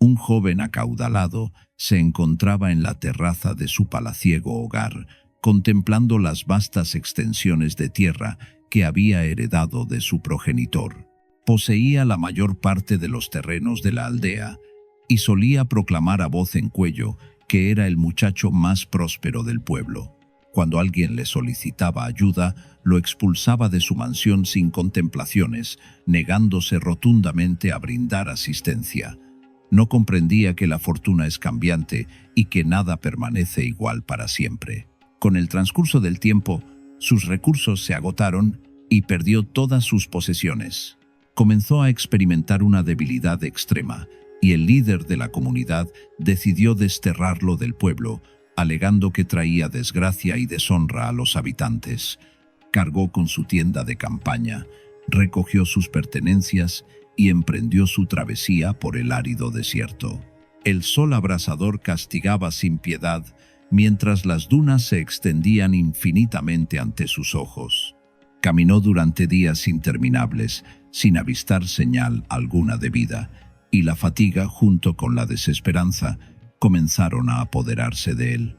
Un joven acaudalado se encontraba en la terraza de su palaciego hogar, contemplando las vastas extensiones de tierra que había heredado de su progenitor. Poseía la mayor parte de los terrenos de la aldea y solía proclamar a voz en cuello que era el muchacho más próspero del pueblo. Cuando alguien le solicitaba ayuda, lo expulsaba de su mansión sin contemplaciones, negándose rotundamente a brindar asistencia. No comprendía que la fortuna es cambiante y que nada permanece igual para siempre. Con el transcurso del tiempo, sus recursos se agotaron y perdió todas sus posesiones. Comenzó a experimentar una debilidad extrema y el líder de la comunidad decidió desterrarlo del pueblo, alegando que traía desgracia y deshonra a los habitantes. Cargó con su tienda de campaña, recogió sus pertenencias y emprendió su travesía por el árido desierto. El sol abrasador castigaba sin piedad, mientras las dunas se extendían infinitamente ante sus ojos. Caminó durante días interminables, sin avistar señal alguna de vida, y la fatiga, junto con la desesperanza, comenzaron a apoderarse de él.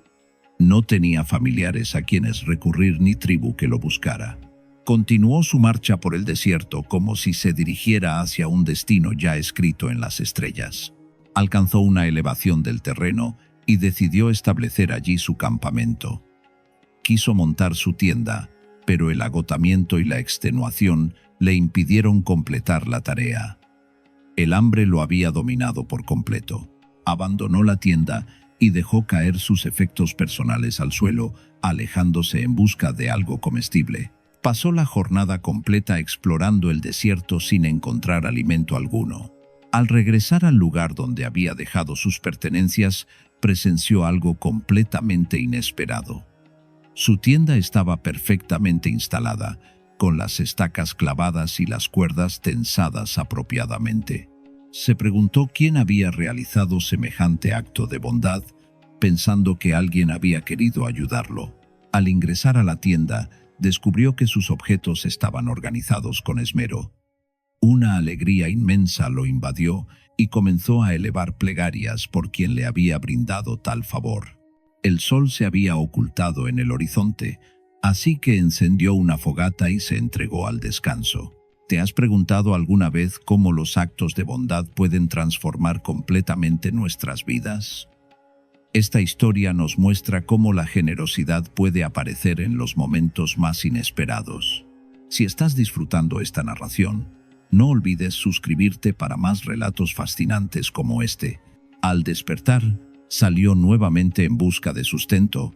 No tenía familiares a quienes recurrir ni tribu que lo buscara. Continuó su marcha por el desierto como si se dirigiera hacia un destino ya escrito en las estrellas. Alcanzó una elevación del terreno y decidió establecer allí su campamento. Quiso montar su tienda, pero el agotamiento y la extenuación le impidieron completar la tarea. El hambre lo había dominado por completo. Abandonó la tienda y dejó caer sus efectos personales al suelo, alejándose en busca de algo comestible. Pasó la jornada completa explorando el desierto sin encontrar alimento alguno. Al regresar al lugar donde había dejado sus pertenencias, presenció algo completamente inesperado. Su tienda estaba perfectamente instalada, con las estacas clavadas y las cuerdas tensadas apropiadamente. Se preguntó quién había realizado semejante acto de bondad, pensando que alguien había querido ayudarlo. Al ingresar a la tienda, descubrió que sus objetos estaban organizados con esmero. Una alegría inmensa lo invadió y comenzó a elevar plegarias por quien le había brindado tal favor. El sol se había ocultado en el horizonte, así que encendió una fogata y se entregó al descanso. ¿Te has preguntado alguna vez cómo los actos de bondad pueden transformar completamente nuestras vidas? Esta historia nos muestra cómo la generosidad puede aparecer en los momentos más inesperados. Si estás disfrutando esta narración, no olvides suscribirte para más relatos fascinantes como este. Al despertar, salió nuevamente en busca de sustento,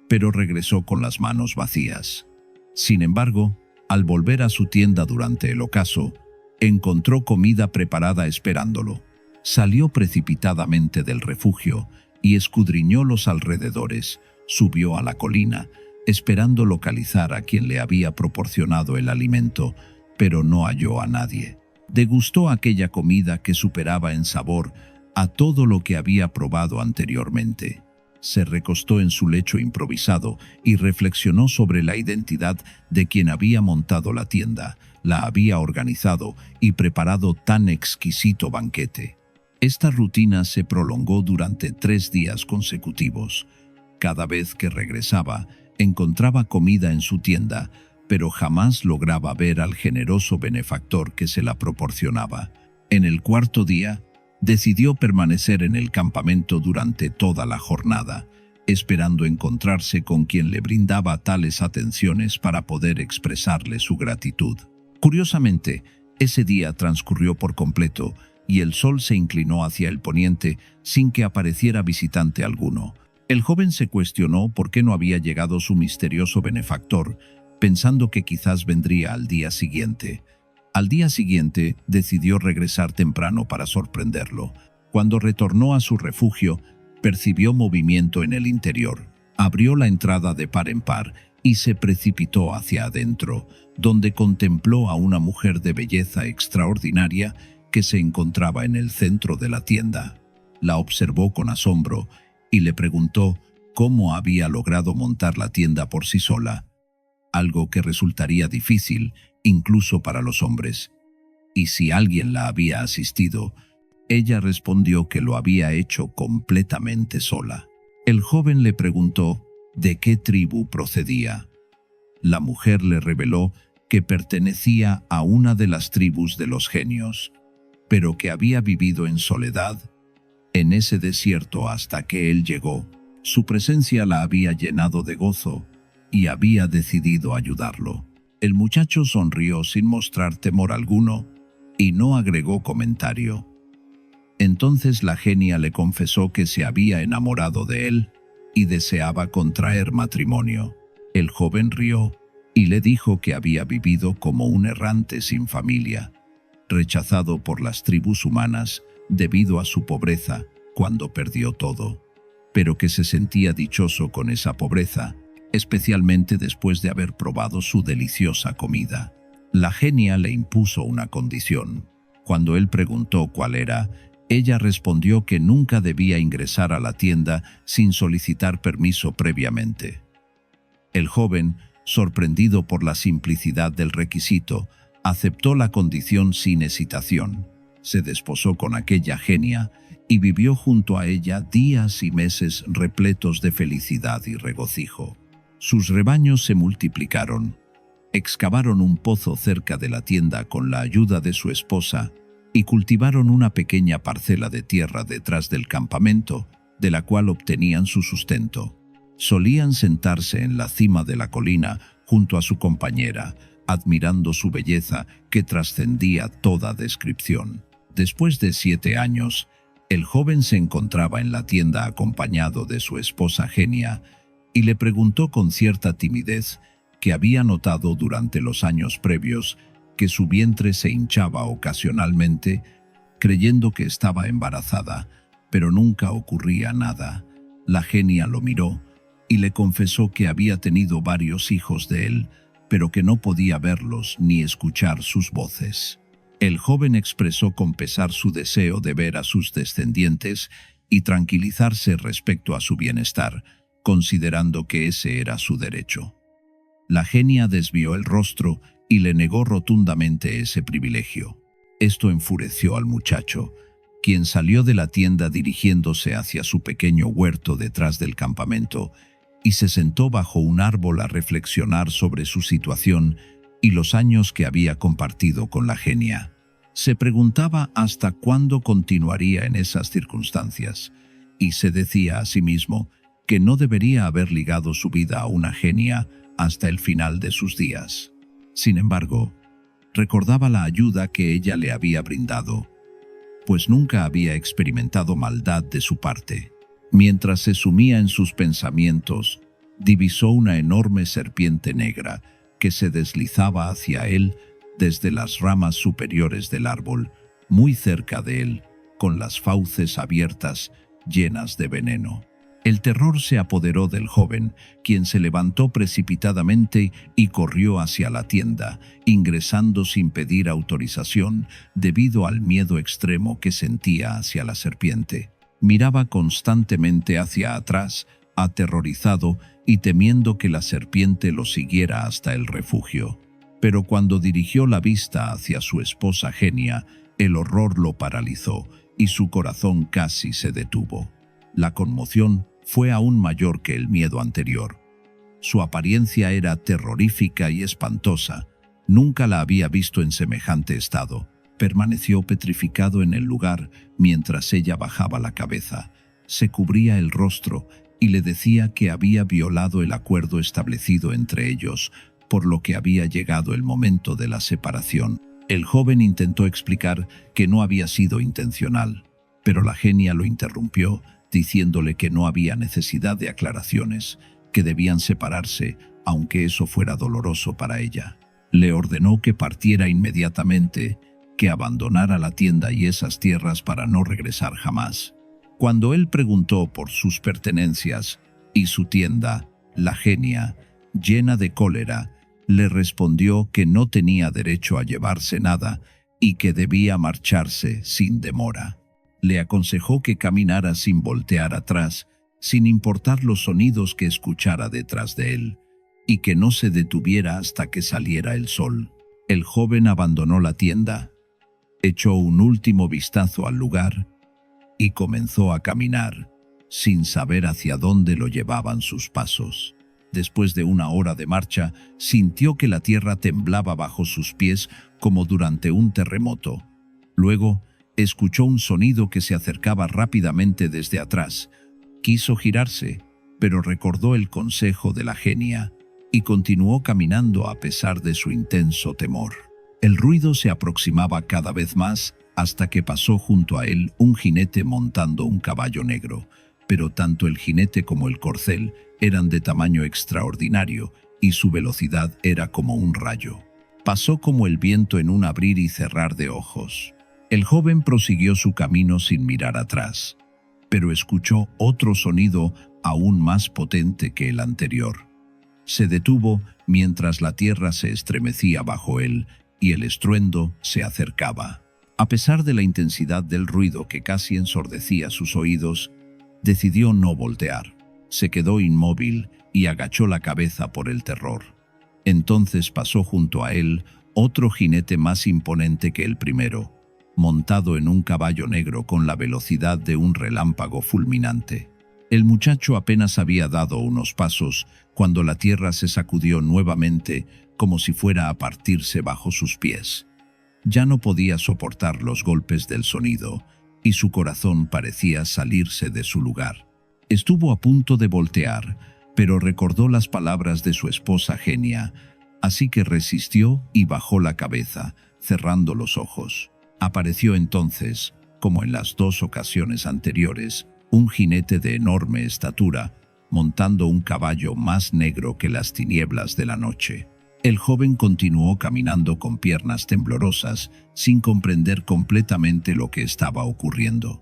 pero regresó con las manos vacías. Sin embargo, al volver a su tienda durante el ocaso, encontró comida preparada esperándolo. Salió precipitadamente del refugio y escudriñó los alrededores. Subió a la colina, esperando localizar a quien le había proporcionado el alimento, pero no halló a nadie. Degustó aquella comida que superaba en sabor a todo lo que había probado anteriormente. Se recostó en su lecho improvisado y reflexionó sobre la identidad de quien había montado la tienda, la había organizado y preparado tan exquisito banquete. Esta rutina se prolongó durante 3 días consecutivos. Cada vez que regresaba, encontraba comida en su tienda, pero jamás lograba ver al generoso benefactor que se la proporcionaba. En el 4.º día, decidió permanecer en el campamento durante toda la jornada, esperando encontrarse con quien le brindaba tales atenciones para poder expresarle su gratitud. Curiosamente, ese día transcurrió por completo y el sol se inclinó hacia el poniente sin que apareciera visitante alguno. El joven se cuestionó por qué no había llegado su misterioso benefactor, pensando que quizás vendría al día siguiente. Al día siguiente, decidió regresar temprano para sorprenderlo. Cuando retornó a su refugio, percibió movimiento en el interior. Abrió la entrada de par en par y se precipitó hacia adentro, donde contempló a una mujer de belleza extraordinaria que se encontraba en el centro de la tienda. La observó con asombro y le preguntó cómo había logrado montar la tienda por sí sola, algo que resultaría difícil incluso para los hombres, y si alguien la había asistido. Ella respondió que lo había hecho completamente sola. El joven le preguntó de qué tribu procedía. La mujer le reveló que pertenecía a una de las tribus de los genios, pero que había vivido en soledad en ese desierto hasta que él llegó. Su presencia la había llenado de gozo y había decidido ayudarlo. El muchacho sonrió sin mostrar temor alguno y no agregó comentario. Entonces la genia le confesó que se había enamorado de él y deseaba contraer matrimonio. El joven rió y le dijo que había vivido como un errante sin familia, rechazado por las tribus humanas debido a su pobreza cuando perdió todo, pero que se sentía dichoso con esa pobreza, especialmente después de haber probado su deliciosa comida. La genia le impuso una condición. Cuando él preguntó cuál era, ella respondió que nunca debía ingresar a la tienda sin solicitar permiso previamente. El joven, sorprendido por la simplicidad del requisito, aceptó la condición sin hesitación. Se desposó con aquella genia y vivió junto a ella días y meses repletos de felicidad y regocijo. Sus rebaños se multiplicaron. Excavaron un pozo cerca de la tienda con la ayuda de su esposa y cultivaron una pequeña parcela de tierra detrás del campamento, de la cual obtenían su sustento. Solían sentarse en la cima de la colina junto a su compañera, admirando su belleza que trascendía toda descripción. Después de 7 años, el joven se encontraba en la tienda acompañado de su esposa Genia y le preguntó con cierta timidez que había notado durante los años previos que su vientre se hinchaba ocasionalmente, creyendo que estaba embarazada, pero nunca ocurría nada. La genia lo miró y le confesó que había tenido varios hijos de él, pero que no podía verlos ni escuchar sus voces. El joven expresó con pesar su deseo de ver a sus descendientes y tranquilizarse respecto a su bienestar, considerando que ese era su derecho. La genia desvió el rostro y le negó rotundamente ese privilegio. Esto enfureció al muchacho, quien salió de la tienda dirigiéndose hacia su pequeño huerto detrás del campamento y se sentó bajo un árbol a reflexionar sobre su situación y los años que había compartido con la genia. Se preguntaba hasta cuándo continuaría en esas circunstancias y se decía a sí mismo que no debería haber ligado su vida a una genia hasta el final de sus días. Sin embargo, recordaba la ayuda que ella le había brindado, pues nunca había experimentado maldad de su parte. Mientras se sumía en sus pensamientos, divisó una enorme serpiente negra que se deslizaba hacia él desde las ramas superiores del árbol, muy cerca de él, con las fauces abiertas, llenas de veneno. El terror se apoderó del joven, quien se levantó precipitadamente y corrió hacia la tienda, ingresando sin pedir autorización debido al miedo extremo que sentía hacia la serpiente. Miraba constantemente hacia atrás, aterrorizado y temiendo que la serpiente lo siguiera hasta el refugio. Pero cuando dirigió la vista hacia su esposa Genia, el horror lo paralizó y su corazón casi se detuvo. La conmoción fue aún mayor que el miedo anterior. Su apariencia era terrorífica y espantosa. Nunca la había visto en semejante estado. Permaneció petrificado en el lugar mientras ella bajaba la cabeza. Se cubría el rostro y le decía que había violado el acuerdo establecido entre ellos, por lo que había llegado el momento de la separación. El joven intentó explicar que no había sido intencional, pero la genia lo interrumpió, diciéndole que no había necesidad de aclaraciones, que debían separarse, aunque eso fuera doloroso para ella. Le ordenó que partiera inmediatamente, que abandonara la tienda y esas tierras para no regresar jamás. Cuando él preguntó por sus pertenencias y su tienda, la genia, llena de cólera, le respondió que no tenía derecho a llevarse nada y que debía marcharse sin demora. Le aconsejó que caminara sin voltear atrás, sin importar los sonidos que escuchara detrás de él, y que no se detuviera hasta que saliera el sol. El joven abandonó la tienda Echó un último vistazo al lugar y comenzó a caminar, sin saber hacia dónde lo llevaban sus pasos. Después de una hora de marcha, sintió que la tierra temblaba bajo sus pies como durante un terremoto. Luego, escuchó un sonido que se acercaba rápidamente desde atrás. Quiso girarse, pero recordó el consejo de la genia y continuó caminando a pesar de su intenso temor. El ruido se aproximaba cada vez más hasta que pasó junto a él un jinete montando un caballo negro, pero tanto el jinete como el corcel eran de tamaño extraordinario y su velocidad era como un rayo. Pasó como el viento en un abrir y cerrar de ojos. El joven prosiguió su camino sin mirar atrás, pero escuchó otro sonido aún más potente que el anterior. Se detuvo mientras la tierra se estremecía bajo él y el estruendo se acercaba. A pesar de la intensidad del ruido que casi ensordecía sus oídos, decidió no voltear. Se quedó inmóvil y agachó la cabeza por el terror. Entonces pasó junto a él otro jinete más imponente que el primero, montado en un caballo negro con la velocidad de un relámpago fulminante. El muchacho apenas había dado unos pasos cuando la tierra se sacudió nuevamente como si fuera a partirse bajo sus pies. Ya no podía soportar los golpes del sonido y su corazón parecía salirse de su lugar. Estuvo a punto de voltear, pero recordó las palabras de su esposa Genia, así que resistió y bajó la cabeza, cerrando los ojos. Apareció entonces, como en las dos ocasiones anteriores, un jinete de enorme estatura, montando un caballo más negro que las tinieblas de la noche. El joven continuó caminando con piernas temblorosas, sin comprender completamente lo que estaba ocurriendo.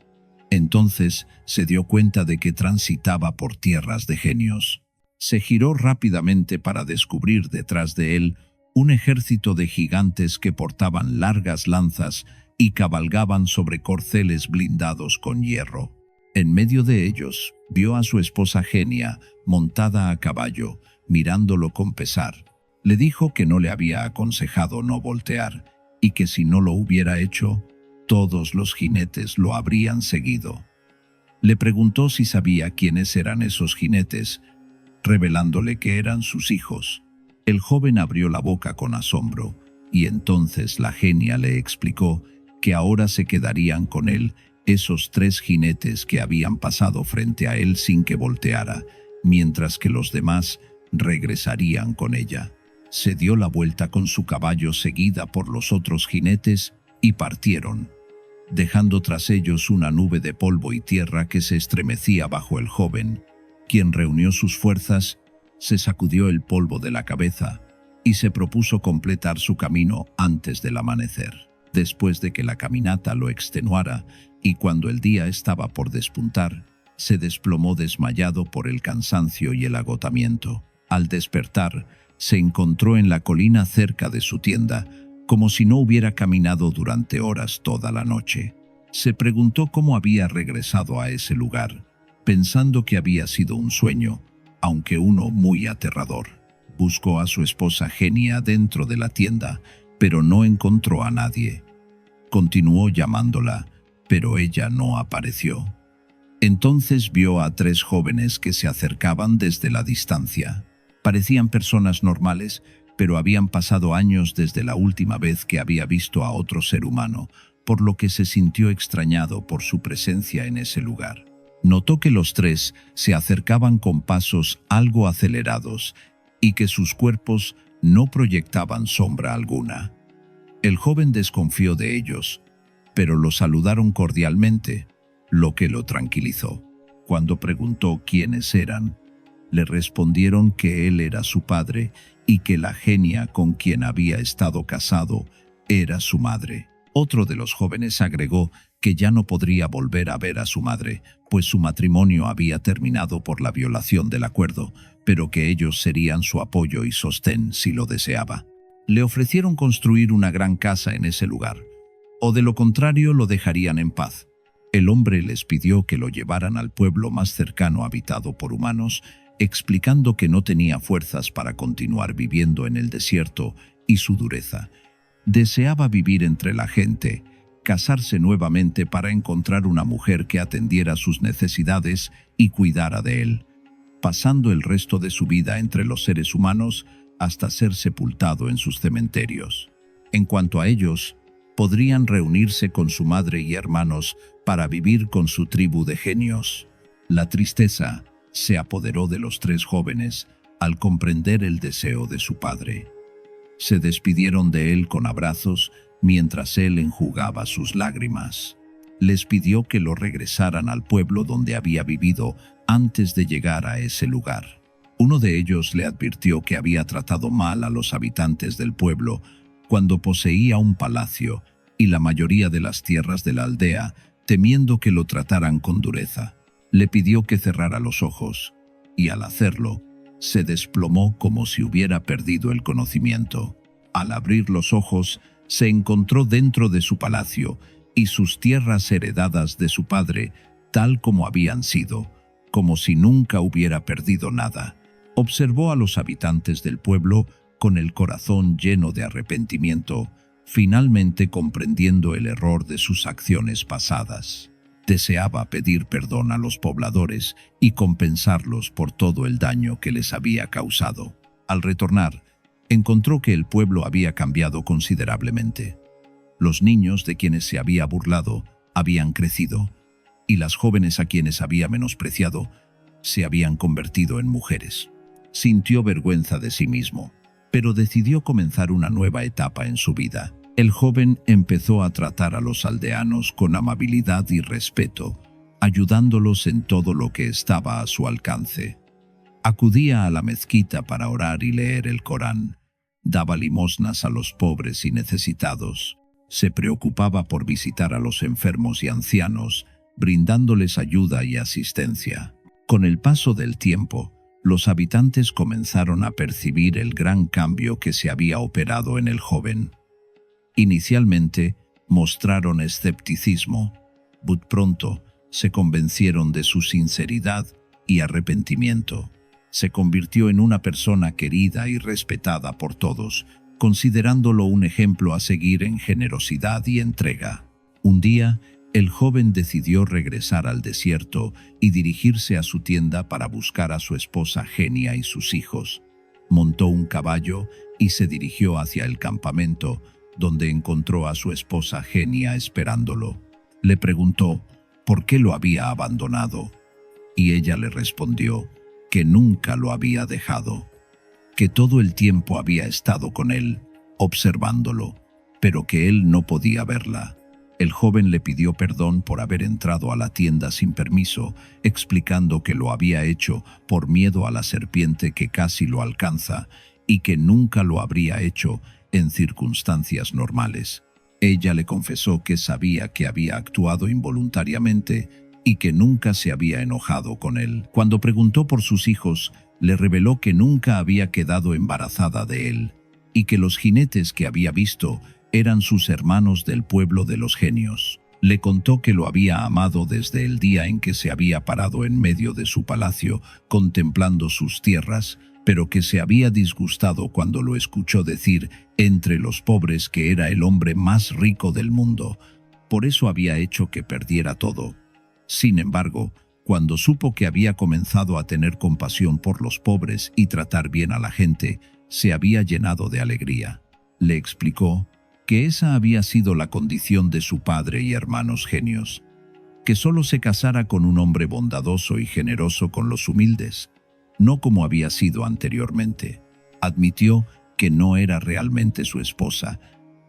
Entonces se dio cuenta de que transitaba por tierras de genios. Se giró rápidamente para descubrir detrás de él un ejército de gigantes que portaban largas lanzas y cabalgaban sobre corceles blindados con hierro. En medio de ellos vio a su esposa Genia, montada a caballo, mirándolo con pesar. Le dijo que no le había aconsejado no voltear y que si no lo hubiera hecho, todos los jinetes lo habrían seguido. Le preguntó si sabía quiénes eran esos jinetes, revelándole que eran sus hijos. El joven abrió la boca con asombro y entonces la genia le explicó que ahora se quedarían con él esos 3 jinetes que habían pasado frente a él sin que volteara, mientras que los demás regresarían con ella. Se dio la vuelta con su caballo seguida por los otros jinetes y partieron, dejando tras ellos una nube de polvo y tierra que se estremecía bajo el joven, quien reunió sus fuerzas, se sacudió el polvo de la cabeza y se propuso completar su camino antes del amanecer. Después de que la caminata lo extenuara y cuando el día estaba por despuntar, se desplomó desmayado por el cansancio y el agotamiento. Al despertar, se encontró en la colina cerca de su tienda, como si no hubiera caminado durante horas toda la noche. Se preguntó cómo había regresado a ese lugar, pensando que había sido un sueño, aunque uno muy aterrador. Buscó a su esposa Genia dentro de la tienda, pero no encontró a nadie. Continuó llamándola, pero ella no apareció. Entonces vio a 3 jóvenes que se acercaban desde la distancia. Parecían personas normales, pero habían pasado años desde la última vez que había visto a otro ser humano, por lo que se sintió extrañado por su presencia en ese lugar. Notó que los 3 se acercaban con pasos algo acelerados y que sus cuerpos no proyectaban sombra alguna. El joven desconfió de ellos, pero los saludaron cordialmente, lo que lo tranquilizó. Cuando preguntó quiénes eran, le respondieron que él era su padre y que la genia con quien había estado casado era su madre. Otro de los jóvenes agregó que ya no podría volver a ver a su madre, pues su matrimonio había terminado por la violación del acuerdo, pero que ellos serían su apoyo y sostén si lo deseaba. Le ofrecieron construir una gran casa en ese lugar, o de lo contrario lo dejarían en paz. El hombre les pidió que lo llevaran al pueblo más cercano habitado por humanos, explicando que no tenía fuerzas para continuar viviendo en el desierto y su dureza. Deseaba vivir entre la gente casarse nuevamente para encontrar una mujer que atendiera sus necesidades y cuidara de él, pasando el resto de su vida entre los seres humanos hasta ser sepultado en sus cementerios. En cuanto a ellos, podrían reunirse con su madre y hermanos para vivir con su tribu de genios. La tristeza se apoderó de los tres jóvenes al comprender el deseo de su padre. Se despidieron de él con abrazos mientras él enjugaba sus lágrimas. Les pidió que lo regresaran al pueblo donde había vivido antes de llegar a ese lugar. Uno de ellos le advirtió que había tratado mal a los habitantes del pueblo cuando poseía un palacio y la mayoría de las tierras de la aldea, temiendo que lo trataran con dureza. Le pidió que cerrara los ojos, y al hacerlo, se desplomó como si hubiera perdido el conocimiento. Al abrir los ojos, se encontró dentro de su palacio y sus tierras heredadas de su padre, tal como habían sido, como si nunca hubiera perdido nada. Observó a los habitantes del pueblo con el corazón lleno de arrepentimiento, finalmente comprendiendo el error de sus acciones pasadas. Deseaba pedir perdón a los pobladores y compensarlos por todo el daño que les había causado. Al retornar, encontró que el pueblo había cambiado considerablemente. Los niños de quienes se había burlado habían crecido, y las jóvenes a quienes había menospreciado se habían convertido en mujeres. Sintió vergüenza de sí mismo, pero decidió comenzar una nueva etapa en su vida. El joven empezó a tratar a los aldeanos con amabilidad y respeto, ayudándolos en todo lo que estaba a su alcance. Acudía a la mezquita para orar y leer el Corán, daba limosnas a los pobres y necesitados, se preocupaba por visitar a los enfermos y ancianos, brindándoles ayuda y asistencia. Con el paso del tiempo, los habitantes comenzaron a percibir el gran cambio que se había operado en el joven. Inicialmente, mostraron escepticismo, pero pronto se convencieron de su sinceridad y arrepentimiento. Se convirtió en una persona querida y respetada por todos, considerándolo un ejemplo a seguir en generosidad y entrega. Un día, el joven decidió regresar al desierto y dirigirse a su tienda para buscar a su esposa Genia y sus hijos. Montó un caballo y se dirigió hacia el campamento, donde encontró a su esposa Genia esperándolo. Le preguntó por qué lo había abandonado, y ella le respondió que nunca lo había dejado, que todo el tiempo había estado con él, observándolo, pero que él no podía verla. El joven le pidió perdón por haber entrado a la tienda sin permiso, explicando que lo había hecho por miedo a la serpiente que casi lo alcanza y que nunca lo habría hecho en circunstancias normales. Ella le confesó que sabía que había actuado involuntariamente y que nunca se había enojado con él. Cuando preguntó por sus hijos, le reveló que nunca había quedado embarazada de él y que los jinetes que había visto eran sus hermanos del pueblo de los genios. Le contó que lo había amado desde el día en que se había parado en medio de su palacio contemplando sus tierras, pero que se había disgustado cuando lo escuchó decir entre los pobres que era el hombre más rico del mundo. Por eso había hecho que perdiera todo. Sin embargo, cuando supo que había comenzado a tener compasión por los pobres y tratar bien a la gente, se había llenado de alegría. Le explicó que esa había sido la condición de su padre y hermanos genios, que solo se casara con un hombre bondadoso y generoso con los humildes, no como había sido anteriormente. Admitió que no era realmente su esposa,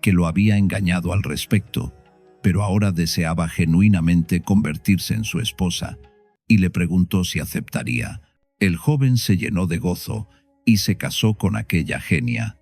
que lo había engañado al respecto, pero ahora deseaba genuinamente convertirse en su esposa, y le preguntó si aceptaría. El joven se llenó de gozo y se casó con aquella genia.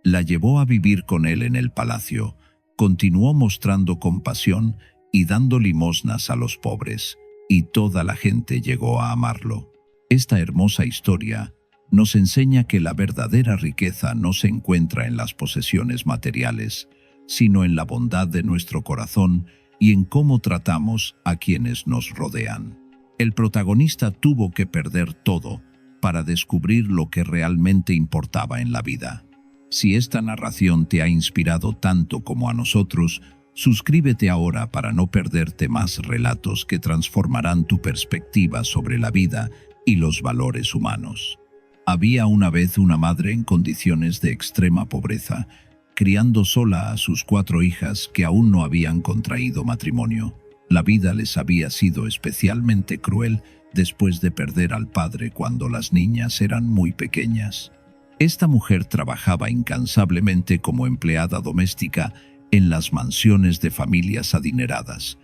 La llevó a vivir con él en el palacio, continuó mostrando compasión y dando limosnas a los pobres, y toda la gente llegó a amarlo. Esta hermosa historia nos enseña que la verdadera riqueza no se encuentra en las posesiones materiales, sino en la bondad de nuestro corazón y en cómo tratamos a quienes nos rodean. El protagonista tuvo que perder todo para descubrir lo que realmente importaba en la vida. Si esta narración te ha inspirado tanto como a nosotros, Suscríbete ahora para no perderte más relatos que transformarán tu perspectiva sobre la vida y los valores humanos. Había una vez una madre en condiciones de extrema pobreza, criando sola a sus 4 hijas que aún no habían contraído matrimonio. La vida les había sido especialmente cruel después de perder al padre cuando las niñas eran muy pequeñas. Esta mujer trabajaba incansablemente como empleada doméstica en las mansiones de familias adineradas,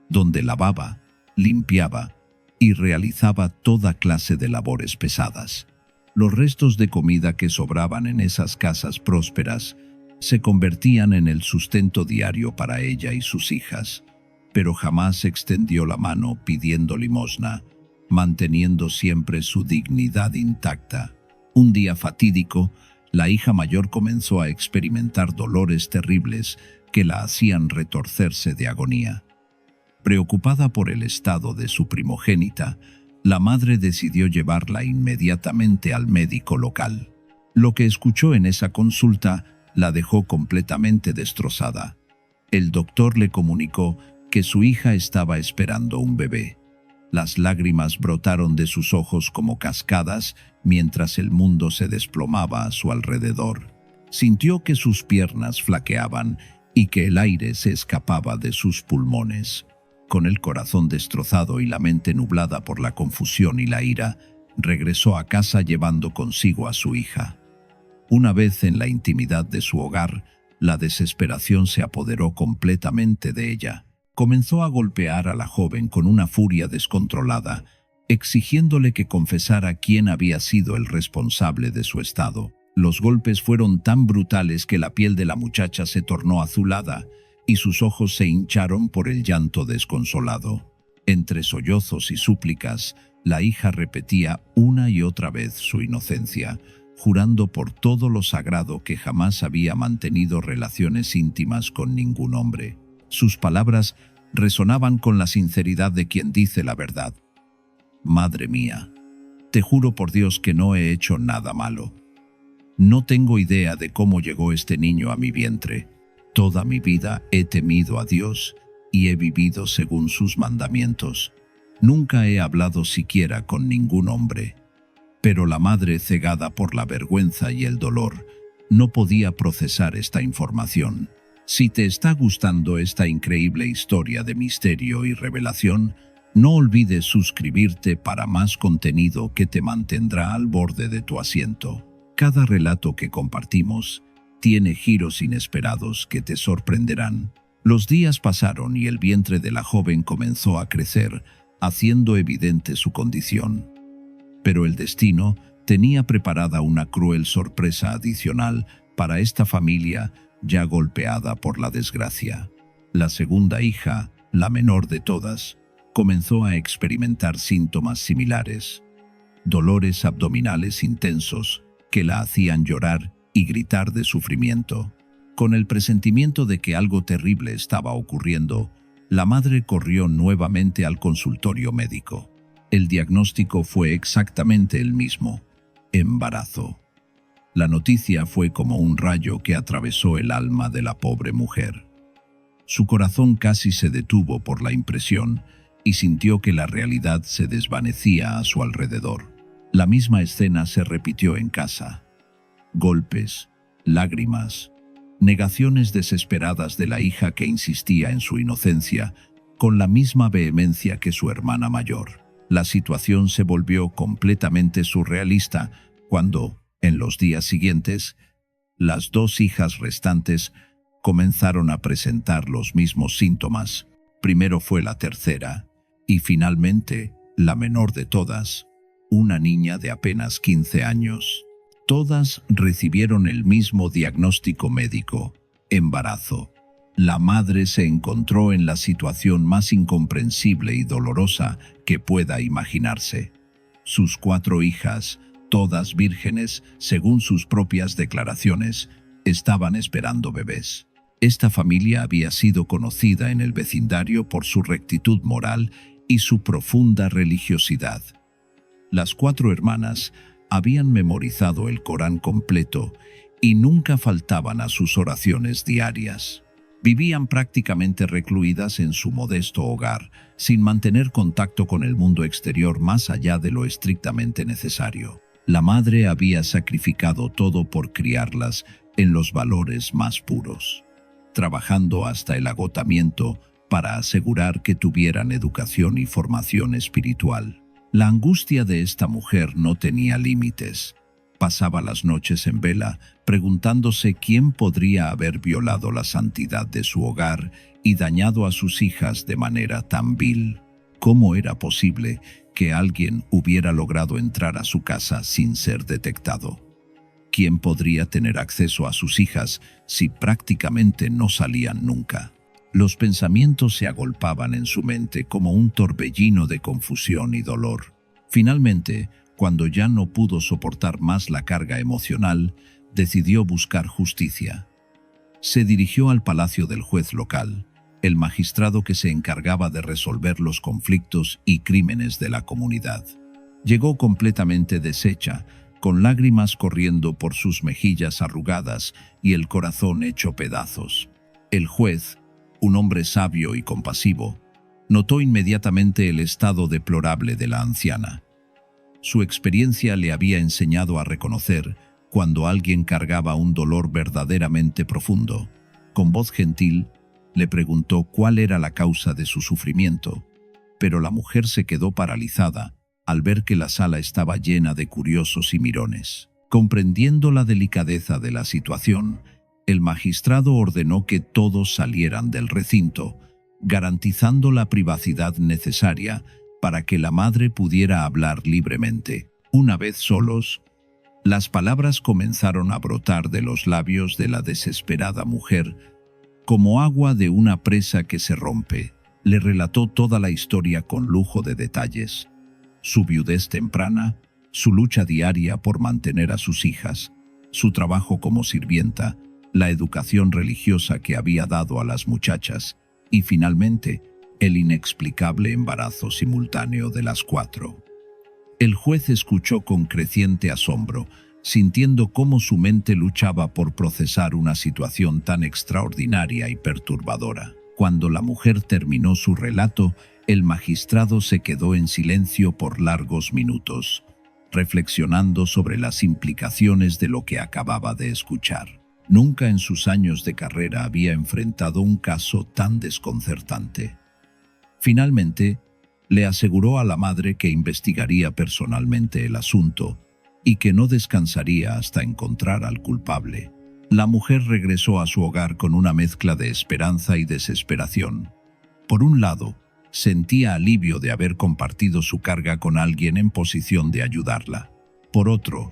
donde lavaba, limpiaba y realizaba toda clase de labores pesadas. Los restos de comida que sobraban en esas casas prósperas se convertían en el sustento diario para ella y sus hijas, pero jamás extendió la mano pidiendo limosna, manteniendo siempre su dignidad intacta. Un día fatídico, la hija mayor comenzó a experimentar dolores terribles que la hacían retorcerse de agonía. Preocupada por el estado de su primogénita, la madre decidió llevarla inmediatamente al médico local. Lo que escuchó en esa consulta la dejó completamente destrozada. El doctor le comunicó que su hija estaba esperando un bebé. Las lágrimas brotaron de sus ojos como cascadas mientras el mundo se desplomaba a su alrededor. Sintió que sus piernas flaqueaban y que el aire se escapaba de sus pulmones. Con el corazón destrozado y la mente nublada por la confusión y la ira, regresó a casa llevando consigo a su hija. Una vez en la intimidad de su hogar, la desesperación se apoderó completamente de ella. Comenzó a golpear a la joven con una furia descontrolada, exigiéndole que confesara quién había sido el responsable de su estado. Los golpes fueron tan brutales que la piel de la muchacha se tornó azulada y sus ojos se hincharon por el llanto desconsolado. Entre sollozos y súplicas, la hija repetía una y otra vez su inocencia, jurando por todo lo sagrado que jamás había mantenido relaciones íntimas con ningún hombre. Sus palabras resonaban con la sinceridad de quien dice la verdad. «Madre mía, te juro por Dios que no he hecho nada malo. No tengo idea de cómo llegó este niño a mi vientre. Toda mi vida he temido a Dios y he vivido según sus mandamientos. Nunca he hablado siquiera con ningún hombre». Pero la madre, cegada por la vergüenza y el dolor, no podía procesar esta información. Si te está gustando esta increíble historia de misterio y revelación, no olvides suscribirte para más contenido que te mantendrá al borde de tu asiento. Cada relato que compartimos tiene giros inesperados que te sorprenderán. Los días pasaron y el vientre de la joven comenzó a crecer, haciendo evidente su condición. Pero el destino tenía preparada una cruel sorpresa adicional para esta familia ya golpeada por la desgracia. La segunda hija, la menor de todas, comenzó a experimentar síntomas similares. Dolores abdominales intensos que la hacían llorar y gritar de sufrimiento. Con el presentimiento de que algo terrible estaba ocurriendo, la madre corrió nuevamente al consultorio médico. El diagnóstico fue exactamente el mismo: embarazo. La noticia fue como un rayo que atravesó el alma de la pobre mujer. Su corazón casi se detuvo por la impresión y sintió que la realidad se desvanecía a su alrededor. La misma escena se repitió en casa. Golpes, lágrimas, negaciones desesperadas de la hija que insistía en su inocencia con la misma vehemencia que su hermana mayor. La situación se volvió completamente surrealista cuando, en los días siguientes, las 2 hijas restantes comenzaron a presentar los mismos síntomas. Primero fue la tercera y finalmente la menor de todas, una niña de apenas 15 años. Todas recibieron el mismo diagnóstico médico: embarazo. La madre se encontró en la situación más incomprensible y dolorosa que pueda imaginarse. Sus 4 hijas, todas vírgenes, según sus propias declaraciones, estaban esperando bebés. Esta familia había sido conocida en el vecindario por su rectitud moral y su profunda religiosidad. Las 4 hermanas habían memorizado el Corán completo y nunca faltaban a sus oraciones diarias. Vivían prácticamente recluidas en su modesto hogar, sin mantener contacto con el mundo exterior más allá de lo estrictamente necesario. La madre había sacrificado todo por criarlas en los valores más puros, trabajando hasta el agotamiento para asegurar que tuvieran educación y formación espiritual. La angustia de esta mujer no tenía límites. Pasaba las noches en vela, preguntándose quién podría haber violado la santidad de su hogar y dañado a sus hijas de manera tan vil. ¿Cómo era posible que alguien hubiera logrado entrar a su casa sin ser detectado? ¿Quién podría tener acceso a sus hijas si prácticamente no salían nunca? Los pensamientos se agolpaban en su mente como un torbellino de confusión y dolor. Finalmente, cuando ya no pudo soportar más la carga emocional, decidió buscar justicia. Se dirigió al palacio del juez local, el magistrado que se encargaba de resolver los conflictos y crímenes de la comunidad. Llegó completamente deshecha, con lágrimas corriendo por sus mejillas arrugadas y el corazón hecho pedazos. El juez, un hombre sabio y compasivo, notó inmediatamente el estado deplorable de la anciana. Su experiencia le había enseñado a reconocer cuando alguien cargaba un dolor verdaderamente profundo. Con voz gentil, le preguntó cuál era la causa de su sufrimiento, pero la mujer se quedó paralizada al ver que la sala estaba llena de curiosos y mirones. Comprendiendo la delicadeza de la situación, el magistrado ordenó que todos salieran del recinto, garantizando la privacidad necesaria para que la madre pudiera hablar libremente. Una vez solos, las palabras comenzaron a brotar de los labios de la desesperada mujer, como agua de una presa que se rompe. Le relató toda la historia con lujo de detalles: su viudez temprana, su lucha diaria por mantener a sus hijas, su trabajo como sirvienta, la educación religiosa que había dado a las muchachas y, finalmente, el inexplicable embarazo simultáneo de las 4. El juez escuchó con creciente asombro, sintiendo cómo su mente luchaba por procesar una situación tan extraordinaria y perturbadora. Cuando la mujer terminó su relato, el magistrado se quedó en silencio por largos minutos, reflexionando sobre las implicaciones de lo que acababa de escuchar. Nunca en sus años de carrera había enfrentado un caso tan desconcertante. Finalmente, le aseguró a la madre que investigaría personalmente el asunto y que no descansaría hasta encontrar al culpable. La mujer regresó a su hogar con una mezcla de esperanza y desesperación. Por un lado, sentía alivio de haber compartido su carga con alguien en posición de ayudarla. Por otro,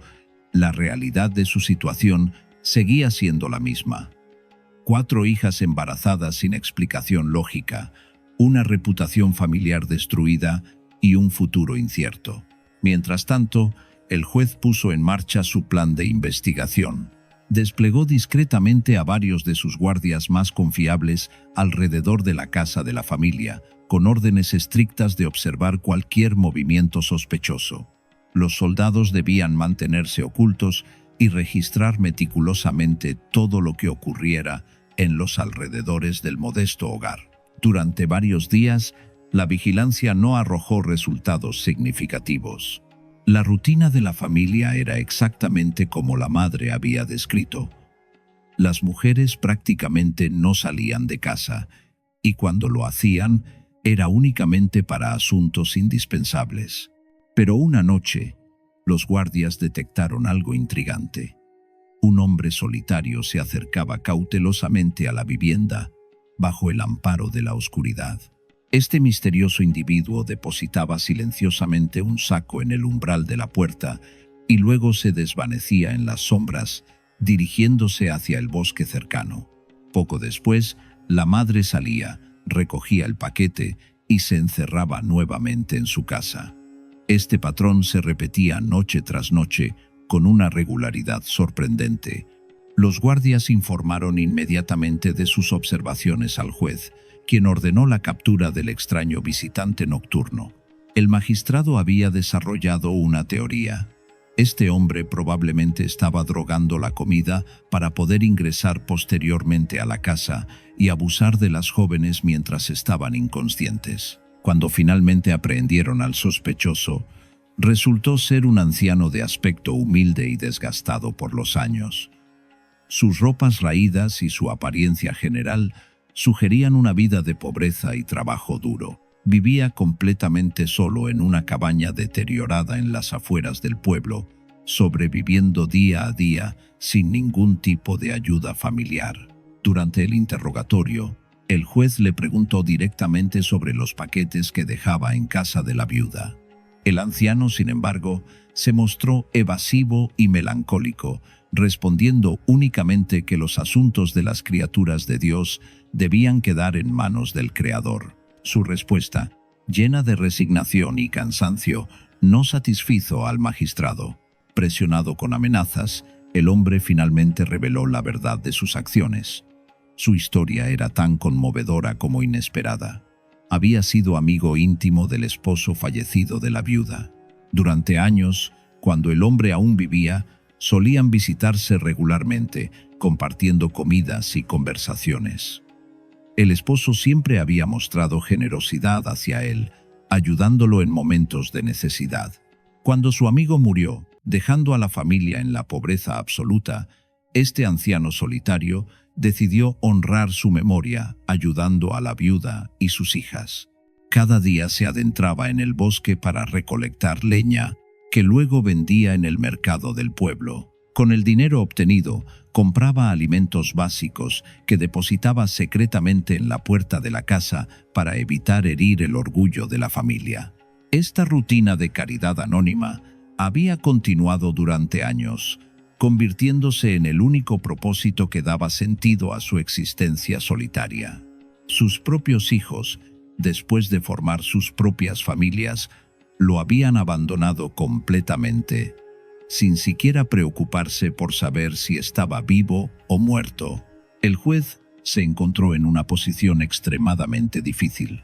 la realidad de su situación seguía siendo la misma. 4 hijas embarazadas sin explicación lógica, una reputación familiar destruida y un futuro incierto. Mientras tanto, el juez puso en marcha su plan de investigación. Desplegó discretamente a varios de sus guardias más confiables alrededor de la casa de la familia, con órdenes estrictas de observar cualquier movimiento sospechoso. Los soldados debían mantenerse ocultos y registrar meticulosamente todo lo que ocurriera en los alrededores del modesto hogar. Durante varios días, la vigilancia no arrojó resultados significativos. La rutina de la familia era exactamente como la madre había descrito. Las mujeres prácticamente no salían de casa, y cuando lo hacían, era únicamente para asuntos indispensables. Pero una noche, los guardias detectaron algo intrigante. Un hombre solitario se acercaba cautelosamente a la vivienda, bajo el amparo de la oscuridad. Este misterioso individuo depositaba silenciosamente un saco en el umbral de la puerta y luego se desvanecía en las sombras, dirigiéndose hacia el bosque cercano. Poco después, la madre salía, recogía el paquete y se encerraba nuevamente en su casa. Este patrón se repetía noche tras noche con una regularidad sorprendente. Los guardias informaron inmediatamente de sus observaciones al juez, quien ordenó la captura del extraño visitante nocturno. El magistrado había desarrollado una teoría. Este hombre probablemente estaba drogando la comida para poder ingresar posteriormente a la casa y abusar de las jóvenes mientras estaban inconscientes. Cuando finalmente aprehendieron al sospechoso, resultó ser un anciano de aspecto humilde y desgastado por los años. Sus ropas raídas y su apariencia general sugerían una vida de pobreza y trabajo duro. Vivía completamente solo en una cabaña deteriorada en las afueras del pueblo, sobreviviendo día a día sin ningún tipo de ayuda familiar. Durante el interrogatorio, el juez le preguntó directamente sobre los paquetes que dejaba en casa de la viuda. El anciano, sin embargo, se mostró evasivo y melancólico, respondiendo únicamente que los asuntos de las criaturas de Dios debían quedar en manos del Creador. Su respuesta, llena de resignación y cansancio, no satisfizo al magistrado. Presionado con amenazas, el hombre finalmente reveló la verdad de sus acciones. Su historia era tan conmovedora como inesperada. Había sido amigo íntimo del esposo fallecido de la viuda. Durante años, cuando el hombre aún vivía, solían visitarse regularmente, compartiendo comidas y conversaciones. El esposo siempre había mostrado generosidad hacia él, ayudándolo en momentos de necesidad. Cuando su amigo murió, dejando a la familia en la pobreza absoluta, este anciano solitario decidió honrar su memoria, ayudando a la viuda y sus hijas. Cada día se adentraba en el bosque para recolectar leña, que luego vendía en el mercado del pueblo. Con el dinero obtenido, compraba alimentos básicos que depositaba secretamente en la puerta de la casa para evitar herir el orgullo de la familia. Esta rutina de caridad anónima había continuado durante años, convirtiéndose en el único propósito que daba sentido a su existencia solitaria. Sus propios hijos, después de formar sus propias familias, lo habían abandonado completamente, sin siquiera preocuparse por saber si estaba vivo o muerto. El juez se encontró en una posición extremadamente difícil.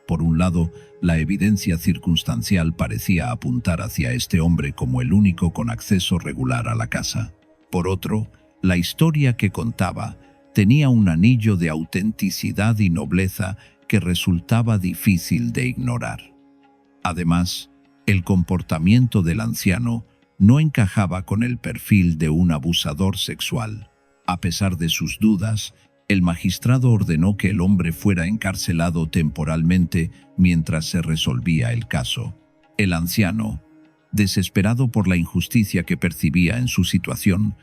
Por un lado, la evidencia circunstancial parecía apuntar hacia este hombre como el único con acceso regular a la casa. Por otro, la historia que contaba tenía un anillo de autenticidad y nobleza que resultaba difícil de ignorar. Además, el comportamiento del anciano no encajaba con el perfil de un abusador sexual. A pesar de sus dudas, el magistrado ordenó que el hombre fuera encarcelado temporalmente mientras se resolvía el caso. El anciano, desesperado por la injusticia que percibía en su situación,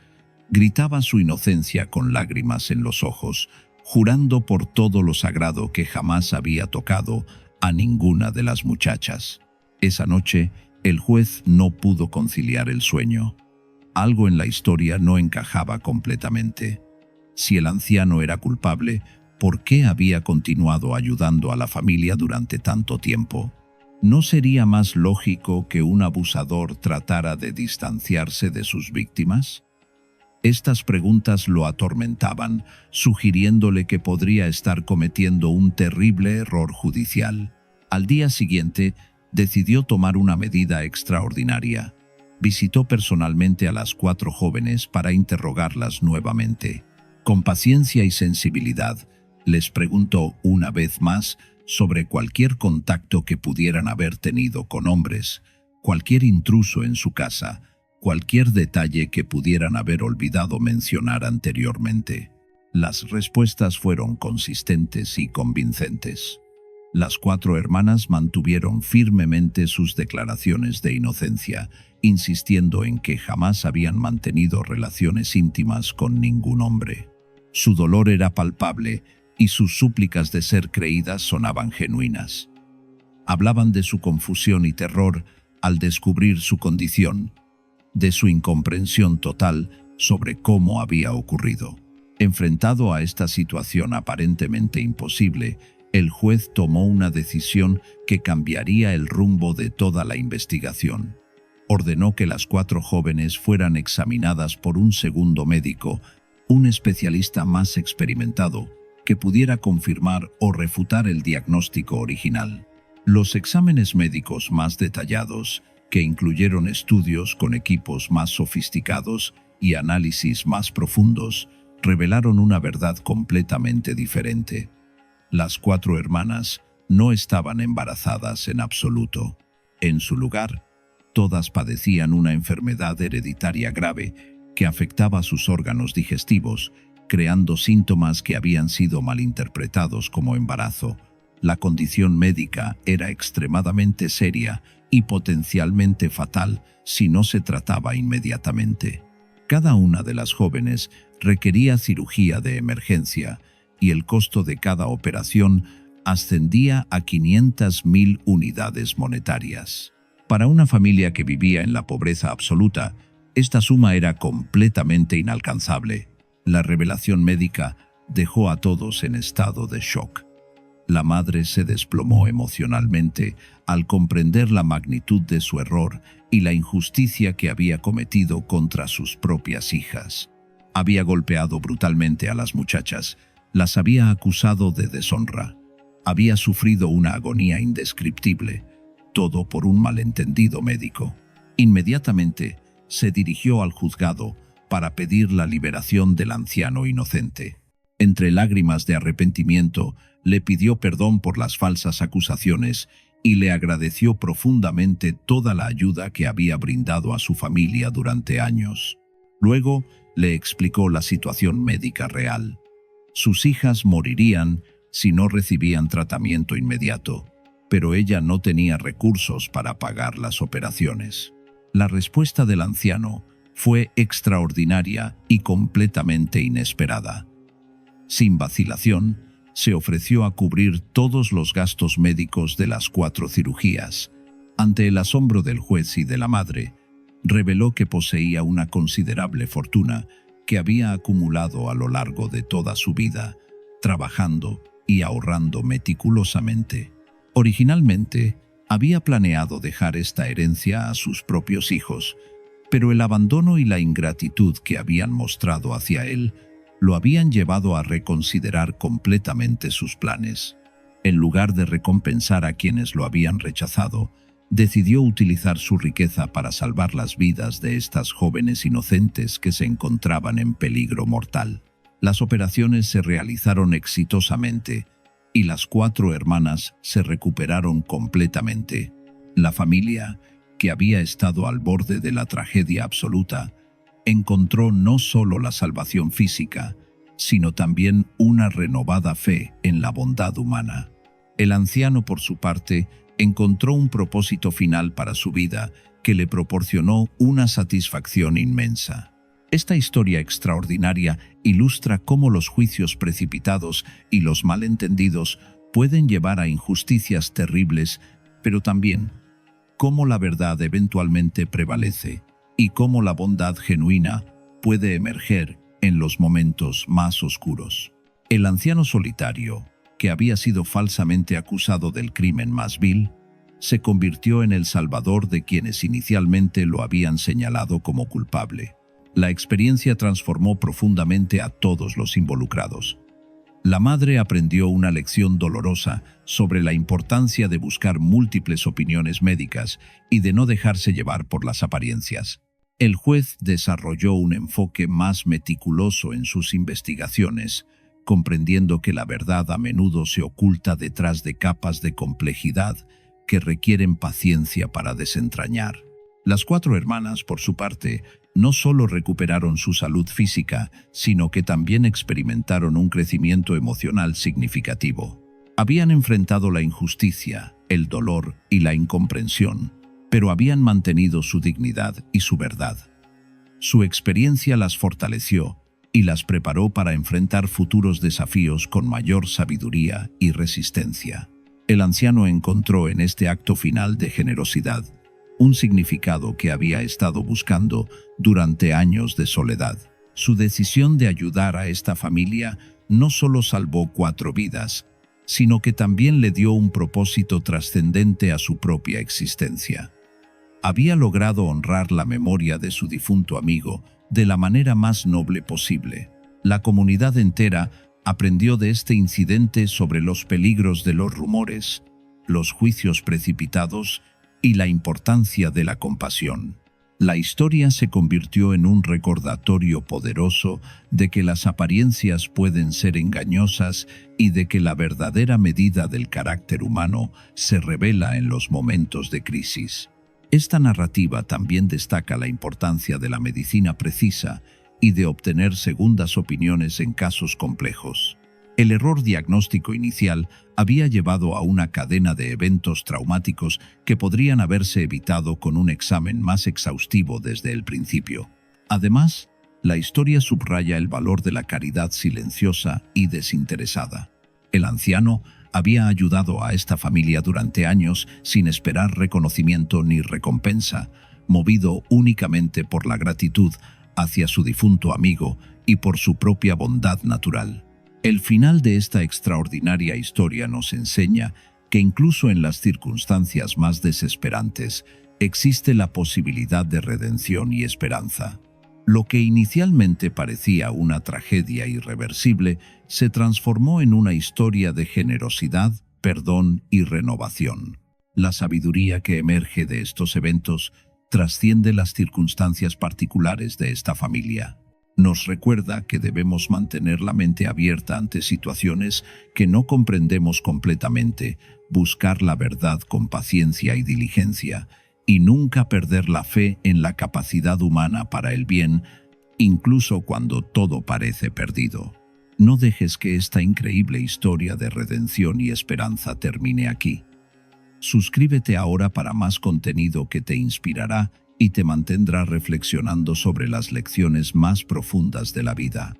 gritaba su inocencia con lágrimas en los ojos, jurando por todo lo sagrado que jamás había tocado a ninguna de las muchachas. Esa noche, el juez no pudo conciliar el sueño. Algo en la historia no encajaba completamente. Si el anciano era culpable, ¿por qué había continuado ayudando a la familia durante tanto tiempo? ¿No sería más lógico que un abusador tratara de distanciarse de sus víctimas? Estas preguntas lo atormentaban, sugiriéndole que podría estar cometiendo un terrible error judicial. Al día siguiente, decidió tomar una medida extraordinaria. Visitó personalmente a las 4 jóvenes para interrogarlas nuevamente. Con paciencia y sensibilidad, les preguntó una vez más sobre cualquier contacto que pudieran haber tenido con hombres, cualquier intruso en su casa, cualquier detalle que pudieran haber olvidado mencionar anteriormente. Las respuestas fueron consistentes y convincentes. Las 4 hermanas mantuvieron firmemente sus declaraciones de inocencia, insistiendo en que jamás habían mantenido relaciones íntimas con ningún hombre. Su dolor era palpable y sus súplicas de ser creídas sonaban genuinas. Hablaban de su confusión y terror al descubrir su condición, de su incomprensión total sobre cómo había ocurrido. Enfrentado a esta situación aparentemente imposible, el juez tomó una decisión que cambiaría el rumbo de toda la investigación. Ordenó que las 4 jóvenes fueran examinadas por un segundo médico, un especialista más experimentado, que pudiera confirmar o refutar el diagnóstico original. Los exámenes médicos más detallados que incluyeron estudios con equipos más sofisticados y análisis más profundos, revelaron una verdad completamente diferente. Las 4 hermanas no estaban embarazadas en absoluto. En su lugar, todas padecían una enfermedad hereditaria grave que afectaba sus órganos digestivos, creando síntomas que habían sido malinterpretados como embarazo. La condición médica era extremadamente seria y potencialmente fatal si no se trataba inmediatamente. Cada una de las jóvenes requería cirugía de emergencia y el costo de cada operación ascendía a 500.000 unidades monetarias. Para una familia que vivía en la pobreza absoluta, esta suma era completamente inalcanzable. La revelación médica dejó a todos en estado de shock. La madre se desplomó emocionalmente al comprender la magnitud de su error y la injusticia que había cometido contra sus propias hijas. Había golpeado brutalmente a las muchachas, las había acusado de deshonra, había sufrido una agonía indescriptible, todo por un malentendido médico. Inmediatamente se dirigió al juzgado para pedir la liberación del anciano inocente. Entre lágrimas de arrepentimiento, le pidió perdón por las falsas acusaciones y le agradeció profundamente toda la ayuda que había brindado a su familia durante años. Luego le explicó la situación médica real. Sus hijas morirían si no recibían tratamiento inmediato, pero ella no tenía recursos para pagar las operaciones. La respuesta del anciano fue extraordinaria y completamente inesperada. Sin vacilación, se ofreció a cubrir todos los gastos médicos de las 4 cirugías. Ante el asombro del juez y de la madre, reveló que poseía una considerable fortuna que había acumulado a lo largo de toda su vida, trabajando y ahorrando meticulosamente. Originalmente, había planeado dejar esta herencia a sus propios hijos, pero el abandono y la ingratitud que habían mostrado hacia él lo habían llevado a reconsiderar completamente sus planes. En lugar de recompensar a quienes lo habían rechazado, decidió utilizar su riqueza para salvar las vidas de estas jóvenes inocentes que se encontraban en peligro mortal. Las operaciones se realizaron exitosamente y las 4 hermanas se recuperaron completamente. La familia, que había estado al borde de la tragedia absoluta, encontró no solo la salvación física, sino también una renovada fe en la bondad humana. El anciano, por su parte, encontró un propósito final para su vida que le proporcionó una satisfacción inmensa. Esta historia extraordinaria ilustra cómo los juicios precipitados y los malentendidos pueden llevar a injusticias terribles, pero también cómo la verdad eventualmente prevalece y cómo la bondad genuina puede emerger en los momentos más oscuros. El anciano solitario, que había sido falsamente acusado del crimen más vil, se convirtió en el salvador de quienes inicialmente lo habían señalado como culpable. La experiencia transformó profundamente a todos los involucrados. La madre aprendió una lección dolorosa sobre la importancia de buscar múltiples opiniones médicas y de no dejarse llevar por las apariencias. El juez desarrolló un enfoque más meticuloso en sus investigaciones, comprendiendo que la verdad a menudo se oculta detrás de capas de complejidad que requieren paciencia para desentrañar. Las 4 hermanas, por su parte, no solo recuperaron su salud física, sino que también experimentaron un crecimiento emocional significativo. Habían enfrentado la injusticia, el dolor y la incomprensión, pero habían mantenido su dignidad y su verdad. Su experiencia las fortaleció y las preparó para enfrentar futuros desafíos con mayor sabiduría y resistencia. El anciano encontró en este acto final de generosidad un significado que había estado buscando durante años de soledad. Su decisión de ayudar a esta familia no solo salvó 4 vidas, sino que también le dio un propósito trascendente a su propia existencia. Había logrado honrar la memoria de su difunto amigo de la manera más noble posible. La comunidad entera aprendió de este incidente sobre los peligros de los rumores, los juicios precipitados y la importancia de la compasión. La historia se convirtió en un recordatorio poderoso de que las apariencias pueden ser engañosas y de que la verdadera medida del carácter humano se revela en los momentos de crisis. Esta narrativa también destaca la importancia de la medicina precisa y de obtener segundas opiniones en casos complejos. El error diagnóstico inicial había llevado a una cadena de eventos traumáticos que podrían haberse evitado con un examen más exhaustivo desde el principio. Además, la historia subraya el valor de la caridad silenciosa y desinteresada. El anciano había ayudado a esta familia durante años sin esperar reconocimiento ni recompensa, movido únicamente por la gratitud hacia su difunto amigo y por su propia bondad natural. El final de esta extraordinaria historia nos enseña que incluso en las circunstancias más desesperantes existe la posibilidad de redención y esperanza. Lo que inicialmente parecía una tragedia irreversible se transformó en una historia de generosidad, perdón y renovación. La sabiduría que emerge de estos eventos trasciende las circunstancias particulares de esta familia. Nos recuerda que debemos mantener la mente abierta ante situaciones que no comprendemos completamente, buscar la verdad con paciencia y diligencia, y nunca perder la fe en la capacidad humana para el bien, incluso cuando todo parece perdido. No dejes que esta increíble historia de redención y esperanza termine aquí. Suscríbete ahora para más contenido que te inspirará y te mantendrá reflexionando sobre las lecciones más profundas de la vida.